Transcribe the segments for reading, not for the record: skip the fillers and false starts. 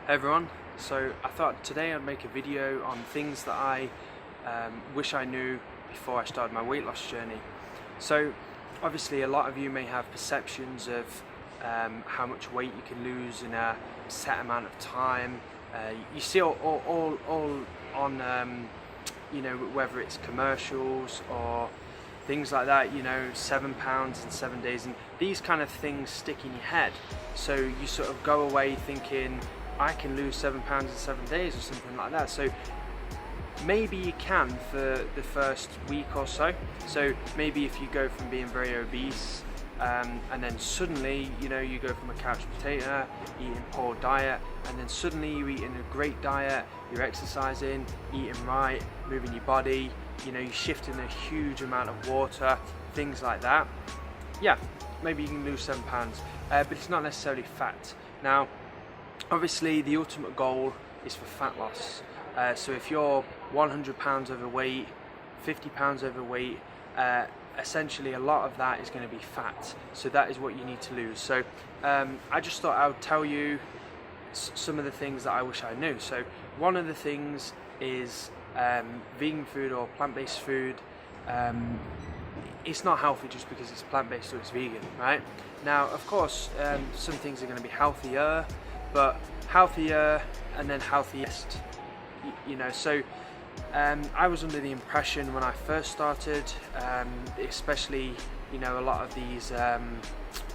Hey everyone, so I thought today I'd make a video on things that I wish I knew before I started my weight loss journey. So obviously a lot of you may have perceptions of how much weight you can lose in a set amount of time. You see all on you know, whether it's commercials or things like that, you know, 7 pounds in 7 days, and these kind of things stick in your head. So you sort of go away thinking, I can lose 7 pounds in 7 days or something like that. So maybe you can for the first week or so. So maybe if you go from being very obese and then suddenly, you know, you go from a couch potato, eating poor diet, and then suddenly you're eating a great diet, you're exercising, eating right, moving your body, you know, you're shifting a huge amount of water, things like that. Yeah, maybe you can lose 7 pounds, but it's not necessarily fat. Now, obviously the ultimate goal is for fat loss. So if you're 100 pounds overweight, 50 pounds overweight, essentially a lot of that is going to be fat. So that is what you need to lose. So I just thought I would tell you some of the things that I wish I knew. So one of the things is vegan food or plant-based food. It's not healthy just because it's plant-based or it's vegan, right? Now, of course, some things are going to be healthier, but healthier and then healthiest, you know. So I was under the impression when I first started, especially, you know, a lot of these,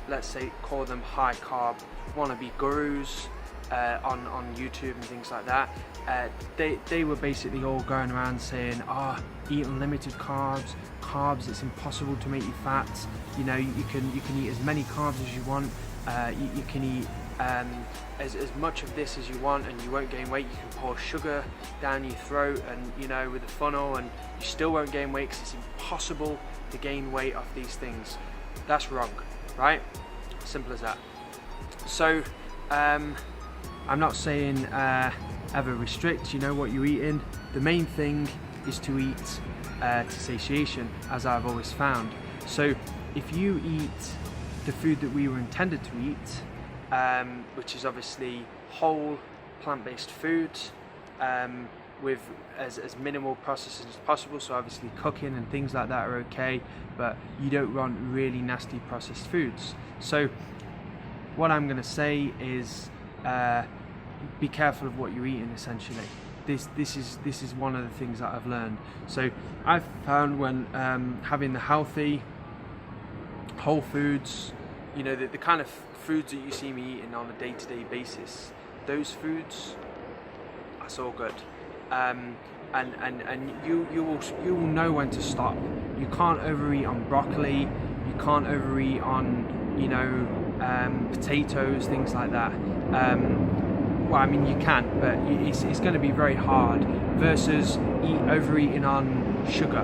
let's say, call them high carb wannabe gurus on YouTube and things like that. They were basically all going around saying, eat unlimited carbs, it's impossible to make you fat. You know, you can eat as many carbs as you want, you can eat as much of this as you want and you won't gain weight. You can pour sugar down your throat and, you know, with a funnel, and you still won't gain weight because it's impossible to gain weight off these things. That's wrong, right? Simple as that. So I'm not saying ever restrict, you know, what you're eating. The main thing is to eat to satiation, as I've always found. So if you eat the food that we were intended to eat, which is obviously whole plant-based food, with as minimal processing as possible. So obviously cooking and things like that are okay, but you don't want really nasty processed foods. So what I'm going to say is be careful of what you're eating. Essentially, this is one of the things that I've learned. So I've found when having the healthy whole foods, you know, the kind of foods that you see me eating on a day-to-day basis, those foods, that's all good. And you will know when to stop. You can't overeat on broccoli, you can't overeat on, you know, potatoes, things like that. Well, I mean, you can, but it's going to be very hard versus overeating on sugar,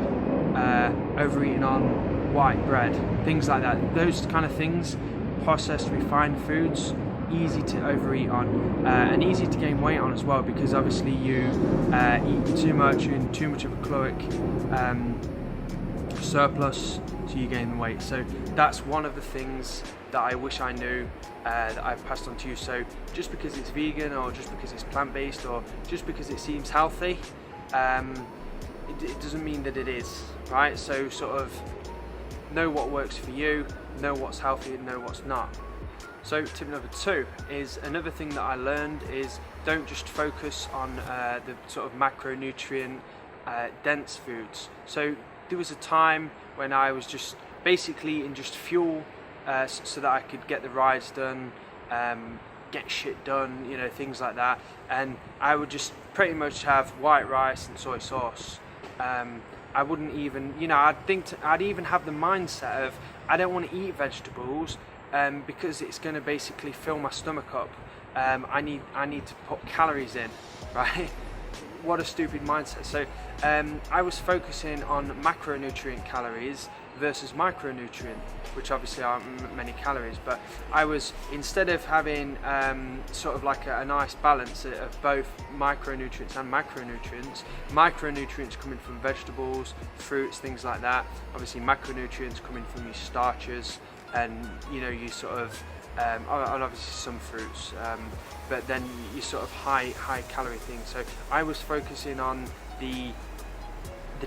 overeating on white bread, things like that. Those kind of things, processed, refined foods, easy to overeat on, and easy to gain weight on as well, because obviously you eat too much, you're in too much of a caloric surplus, so you gain weight. So that's one of the things that I wish I knew, that I've passed on to you. So just because it's vegan, or just because it's plant-based, or just because it seems healthy, it doesn't mean that it is, right? So sort of know what works for you, know what's healthy and know what's not. So tip number 2 is, another thing that I learned is, don't just focus on the sort of macronutrient dense foods. So there was a time when I was just basically eating just fuel, so that I could get the rides done, get shit done, you know, things like that. And I would just pretty much have white rice and soy sauce. I wouldn't even, you know, I'd even have the mindset of, I don't want to eat vegetables because it's going to basically fill my stomach up. I need to put calories in, right? What a stupid mindset. So I was focusing on macronutrient calories versus micronutrient, which obviously aren't many calories, but I was, instead of having sort of like a nice balance of both micronutrients and macronutrients coming from vegetables, fruits, things like that. Obviously macronutrients coming from your starches and, you know, you sort of and obviously some fruits, but then you sort of high calorie things. So I was focusing on the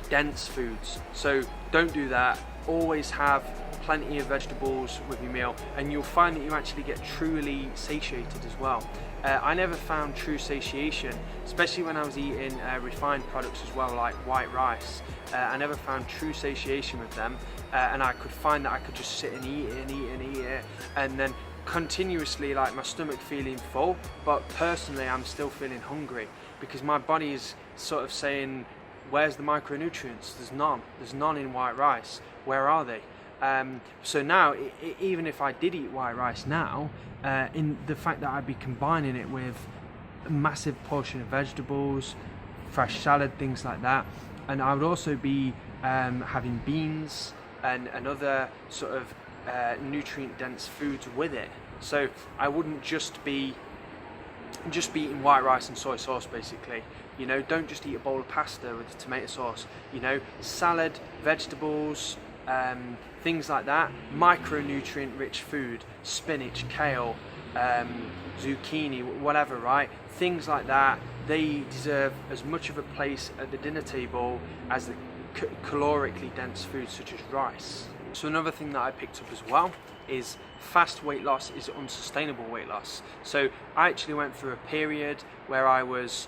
dense foods. So don't do that. Always have plenty of vegetables with your meal, and you'll find that you actually get truly satiated as well. I never found true satiation, especially when I was eating refined products as well, like white rice. I never found true satiation with them, and I could find that I could just sit and eat it, and then continuously, like, my stomach feeling full, but personally I'm still feeling hungry, because my body is sort of saying, where's the micronutrients? There's none in white rice. Where are they? So now, even if I did eat white rice now, in the fact that I'd be combining it with a massive portion of vegetables, fresh salad, things like that, and I would also be having beans and other sort of nutrient dense foods with it. So I wouldn't just be eating white rice and soy sauce, basically. You know, don't just eat a bowl of pasta with tomato sauce. You know, salad, vegetables, things like that, micronutrient rich food, spinach, kale, zucchini, whatever, right? Things like that, they deserve as much of a place at the dinner table as the calorically dense foods such as rice. So another thing that I picked up as well is fast weight loss is unsustainable weight loss. So I actually went through a period where I was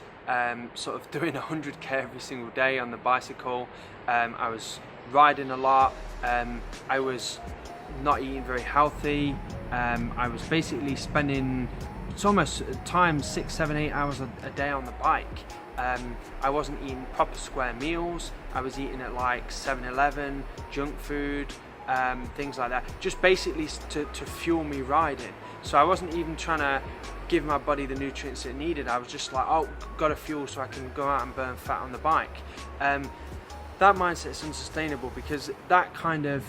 sort of doing 100k every single day on the bicycle. I was riding a lot. I was not eating very healthy. I was basically spending, it's almost times 6, 7, 8 hours a day on the bike. I wasn't eating proper square meals. I was eating at like 7-Eleven, junk food, things like that, just basically to fuel me riding. So I wasn't even trying to give my body the nutrients it needed. I was just like, oh, got to fuel so I can go out and burn fat on the bike. That mindset is unsustainable, because that kind of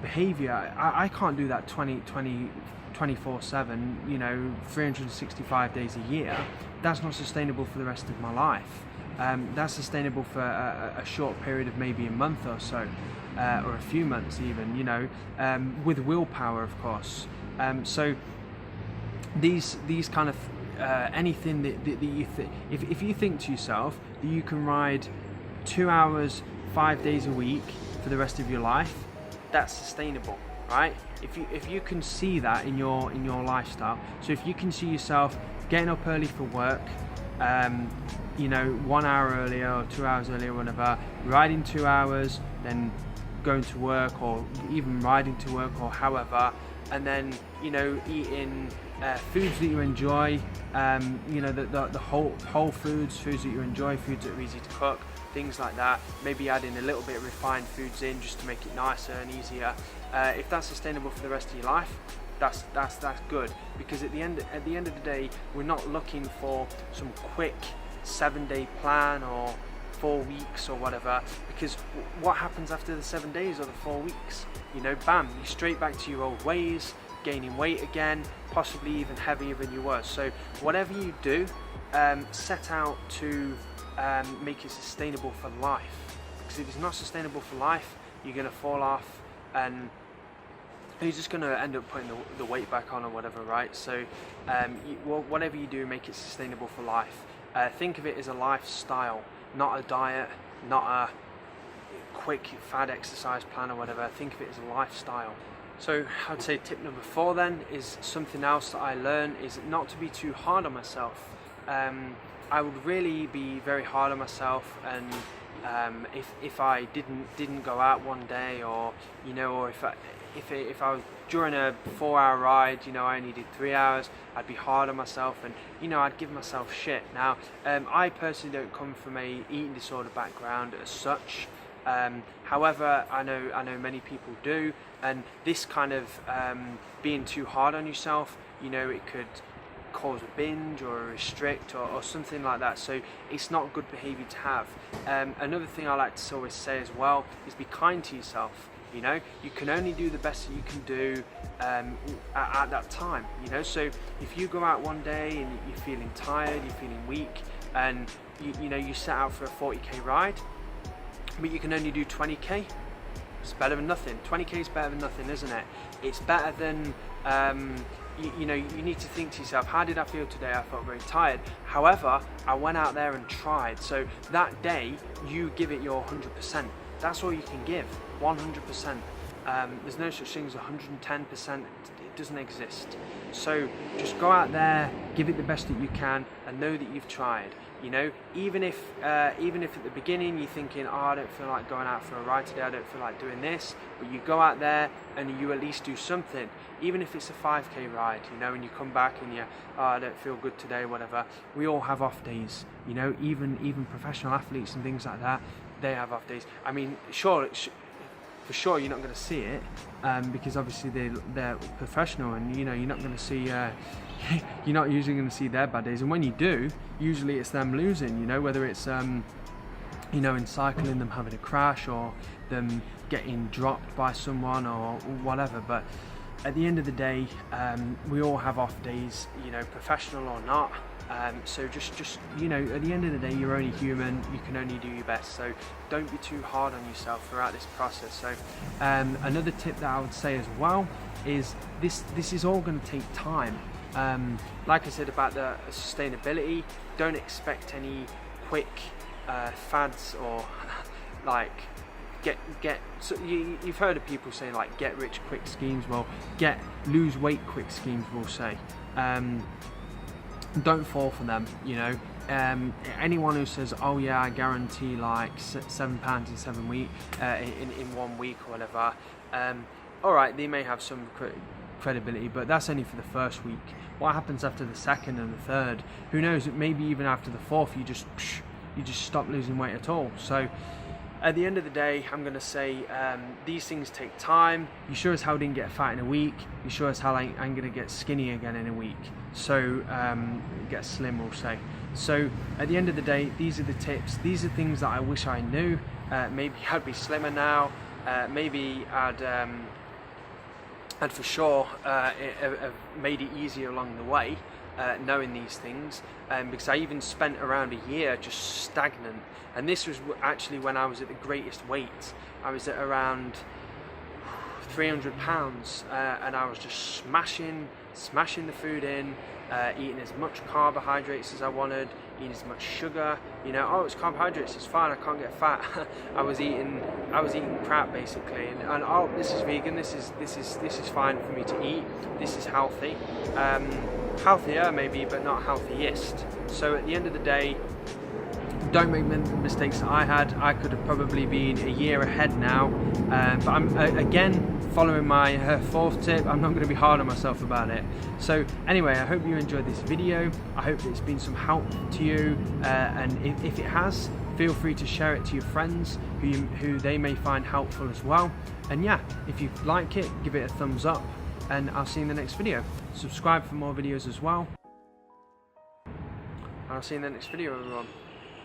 behavior, I can't do that 24/7, you know, 365 days a year. That's not sustainable for the rest of my life. That's sustainable for a short period of maybe a month or so, or a few months even, you know, with willpower, of course. So these kind of anything that you think, if you think to yourself that you can ride 2 hours 5 days a week for the rest of your life, that's sustainable, right? If you can see that in your lifestyle, so if you can see yourself getting up early for work, you know, 1 hour earlier or 2 hours earlier, whatever, riding 2 hours, then going to work, or even riding to work, or however, and then, you know, eating foods that you enjoy, you know, the whole foods that you enjoy, foods that are easy to cook, things like that. Maybe adding a little bit of refined foods in just to make it nicer and easier. If that's sustainable for the rest of your life, that's good, because at the end of the day, we're not looking for some quick 7-day plan or 4 weeks or whatever, because what happens after the 7 days or the 4 weeks? You know, bam, you're straight back to your old ways, gaining weight again, possibly even heavier than you were. So whatever you do, set out to make it sustainable for life, because if it's not sustainable for life, you're going to fall off and you're just going to end up putting the weight back on or whatever, right? So whatever you do, make it sustainable for life. Think of it as a lifestyle, not a diet, not a quick fad exercise plan or whatever. Think of it as a lifestyle. So I'd say tip number 4 then is something else that I learned, is not to be too hard on myself. I would really be very hard on myself, and if I didn't go out one day, or, you know, or if I was during a 4-hour ride, you know, I only did 3 hours, I'd be hard on myself, and, you know, I'd give myself shit. Now, I personally don't come from a eating disorder background as such. However, I know many people do, and this kind of being too hard on yourself, you know, it could cause a binge or a restrict or something like that. So it's not good behavior to have. Another thing I like to always say as well is be kind to yourself. You know, you can only do the best that you can do at that time. You know, so if you go out one day and you're feeling tired, you're feeling weak, and you know you set out for a 40k ride, but you can only do 20k, It's better than nothing. 20k is better than nothing, isn't it? It's better than, you know, you need to think to yourself, how did I feel today? I felt very tired. However, I went out there and tried. So that day, you give it your 100%. That's all you can give, 100%. There's no such thing as 110%. It doesn't exist. So just go out there, give it the best that you can, and know that you've tried. You know, even if at the beginning you're thinking, oh, I don't feel like going out for a ride today, I don't feel like doing this, but you go out there and you at least do something, even if it's a 5k ride, you know, and you come back and you, oh, I don't feel good today, whatever. We all have off days, you know, even professional athletes and things like that, they have off days. I mean, sure, for sure you're not going to see it because obviously they're professional, and you know, you're not going to see you're not usually going to see their bad days, and when you do, usually it's them losing, you know, whether it's you know, in cycling, them having a crash or them getting dropped by someone or whatever. But at the end of the day, we all have off days, you know, professional or not. So just you know, at the end of the day, you're only human. You can only do your best. So don't be too hard on yourself throughout this process. So another tip that I would say as well is this is all going to take time. Like I said about the sustainability, don't expect any quick fads or like so you've heard of people saying like get rich quick schemes. Well, lose weight quick schemes, we'll say. Don't fall for them, you know. Anyone who says, oh yeah, I guarantee like £7 in 7 weeks, in 1 week or whatever, all right, they may have some credibility, but that's only for the first week. What happens after the second and the third? Who knows? Maybe even after the fourth, you just stop losing weight at all. So at the end of the day, I'm going to say these things take time. You sure as hell didn't get fat in a week. You sure as hell ain't going to get skinny again in a week. So get slim, we'll say. So at the end of the day, these are the tips. These are things that I wish I knew. Maybe I'd be slimmer now. Maybe I'd for sure have made it easier along the way, knowing these things, because I even spent around a year just stagnant, and this was actually when I was at the greatest weight. I was at around 300 pounds, and I was just smashing the food in, eating as much carbohydrates as I wanted, eating as much sugar. You know, oh, it's carbohydrates, it's fine, I can't get fat. I was eating crap basically, and oh, this is vegan, this is fine for me to eat, this is healthy, healthier maybe, but not healthiest. So at the end of the day, don't make the mistakes that I had. I could have probably been a year ahead now, but I'm again following my fourth tip. I'm not going to be hard on myself about it. So anyway, I hope you enjoyed this video. I hope it's been some help to you, and if it has, feel free to share it to your friends who they may find helpful as well. And yeah, if you like it, give it a thumbs up, and I'll see you in the next video. Subscribe for more videos as well. I'll see you in the next video, everyone.